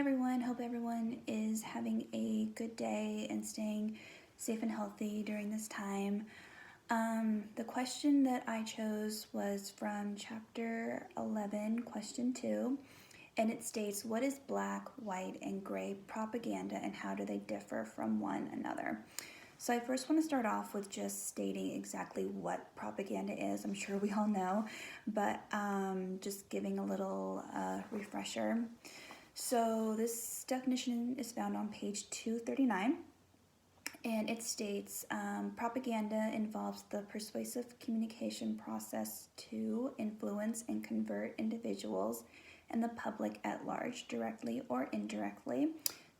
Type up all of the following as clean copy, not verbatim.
everyone. Hope everyone is having a good day and staying safe and healthy during this time. The question that I chose was from chapter 11, question 2, and it states, what is black, white, and gray propaganda and how do they differ from one another? So I first want to start off with just stating exactly what propaganda is. I'm sure we all know, but just giving a little refresher. So this definition is found on page 239, and it states, propaganda involves the persuasive communication process to influence and convert individuals and the public at large, directly or indirectly,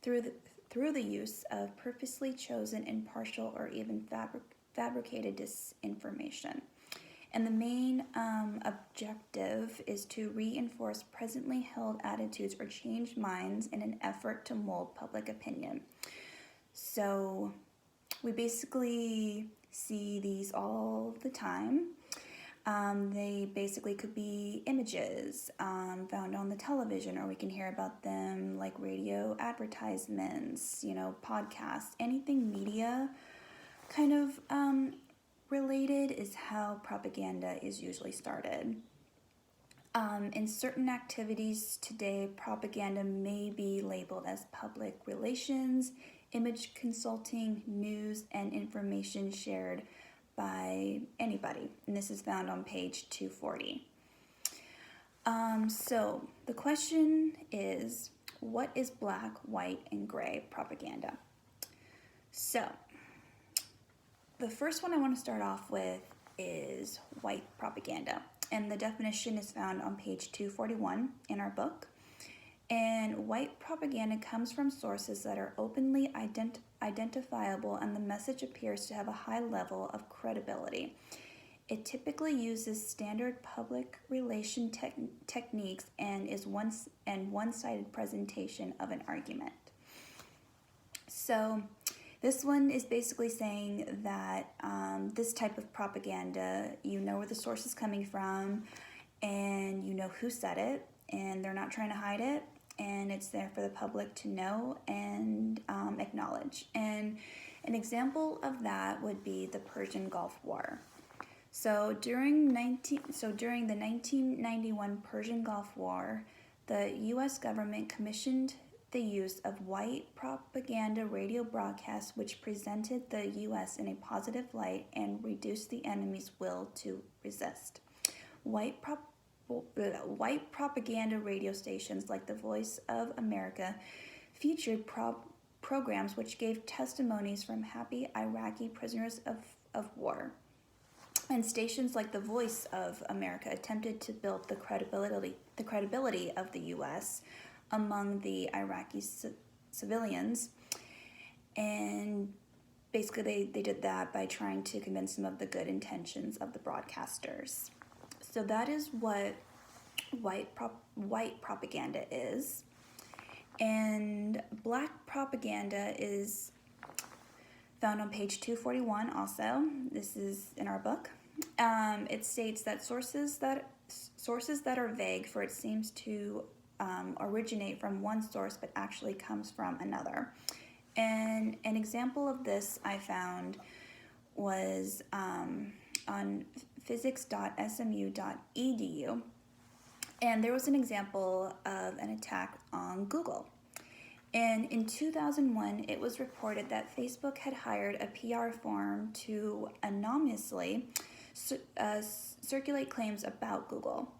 through the use of purposely chosen, impartial, or even fabricated disinformation. And the main objective is to reinforce presently held attitudes or change minds in an effort to mold public opinion. So we basically see these all the time. They basically could be images found on the television, or we can hear about them like radio advertisements, podcasts, anything media kind of related is how propaganda is usually started. In certain activities today, propaganda may be labeled as public relations, image consulting, news, and information shared by anybody. And this is found on page 240. So the question is, what is black, white, and gray propaganda? So the first one I want to start off with is white propaganda, and the definition is found on page 241 in our book. And white propaganda comes from sources that are openly identifiable, and the message appears to have a high level of credibility. It typically uses standard public relation techniques and is one-sided presentation of an argument. So this one is basically saying that this type of propaganda, you know where the source is coming from, and you know who said it, and they're not trying to hide it, and it's there for the public to know and acknowledge. And an example of that would be the Persian Gulf War. So during the 1991 Persian Gulf War, the U.S. government commissioned the use of white propaganda radio broadcasts which presented the U.S. in a positive light and reduced the enemy's will to resist. White propaganda radio stations like the Voice of America featured programs which gave testimonies from happy Iraqi prisoners of war. And stations like the Voice of America attempted to build the credibility of the U.S. among the Iraqi civilians, and basically they did that by trying to convince them of the good intentions of the broadcasters. So that is what white propaganda is. And black propaganda is found on page 241 also. This is in our book. It states that sources that are vague, for it seems to originate from one source but actually comes from another. And an example of this I found was on physics.smu.edu, and there was an example of an attack on Google. And in 2001, it was reported that Facebook had hired a PR firm to anonymously circulate claims about Google.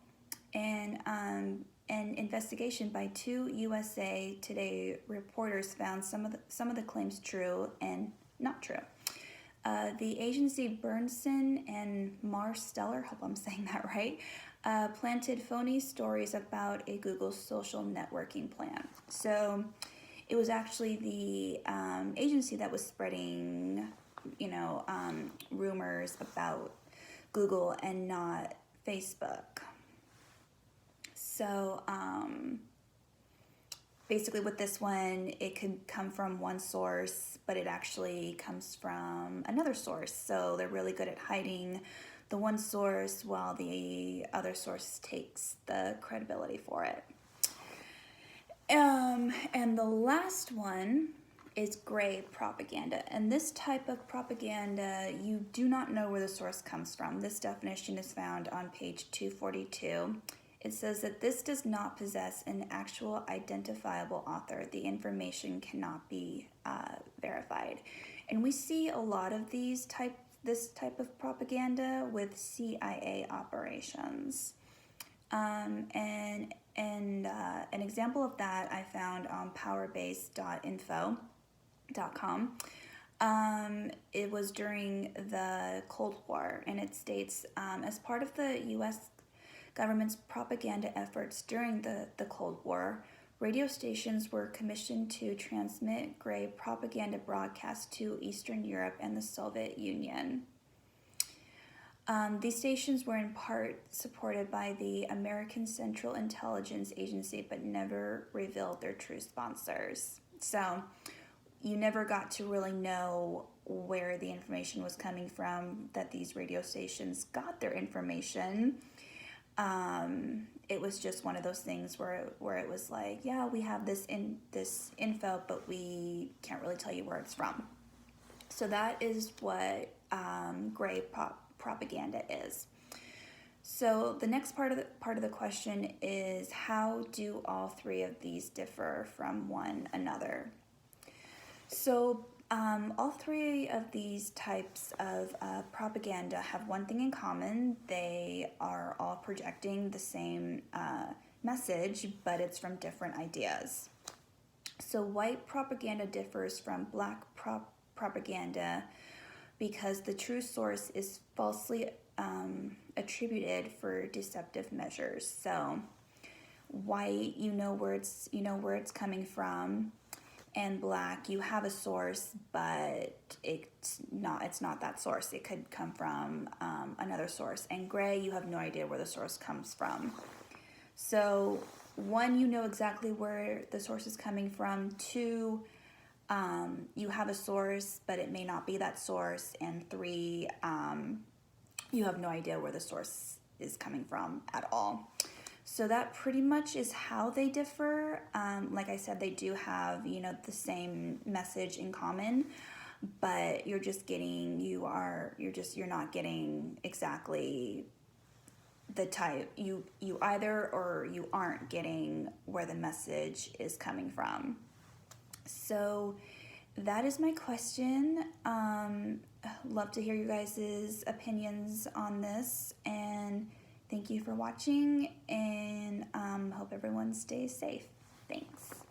And an investigation by two USA Today reporters found some of the claims true and not true. The agency Bernson and Marsteller, hope I'm saying that right, planted phony stories about a Google social networking plan. So it was actually the agency that was spreading, rumors about Google and not Facebook. So basically with this one, it could come from one source, but it actually comes from another source. So they're really good at hiding the one source while the other source takes the credibility for it. And And the last one is gray propaganda. And this type of propaganda, you do not know where the source comes from. This definition is found on page 242. It says that this does not possess an actual identifiable author. The information cannot be verified. And we see a lot of this type of propaganda with CIA operations. And an example of that I found on powerbase.info.com. It was during the Cold War, and it states, as part of the U.S. government's propaganda efforts during the Cold War, radio stations were commissioned to transmit gray propaganda broadcasts to Eastern Europe and the Soviet Union. These stations were in part supported by the American Central Intelligence Agency, but never revealed their true sponsors. So you never got to really know where the information was coming from, that these radio stations got their information. It was just one of those things where it was like, yeah, we have this info, but we can't really tell you where it's from. So that is what gray propaganda is. So the next part of the question is, how do all three of these differ from one another? So all three of these types of propaganda have one thing in common. They are all projecting the same message, but it's from different ideas. So white propaganda differs from black propaganda because the true source is falsely attributed for deceptive measures. So white, you know where it's coming from, and black, you have a source, but it's not that source. It could come from another source. And gray, you have no idea where the source comes from. So one, you know exactly where the source is coming from. Two, you have a source, but it may not be that source. And three, you have no idea where the source is coming from at all. So that pretty much is how they differ. Like I said, they do have, the same message in common, but you're not getting exactly the type. You either or you aren't getting where the message is coming from. So that is my question. Love to hear you guys' opinions on this, and thank you for watching, and hope everyone stays safe. Thanks.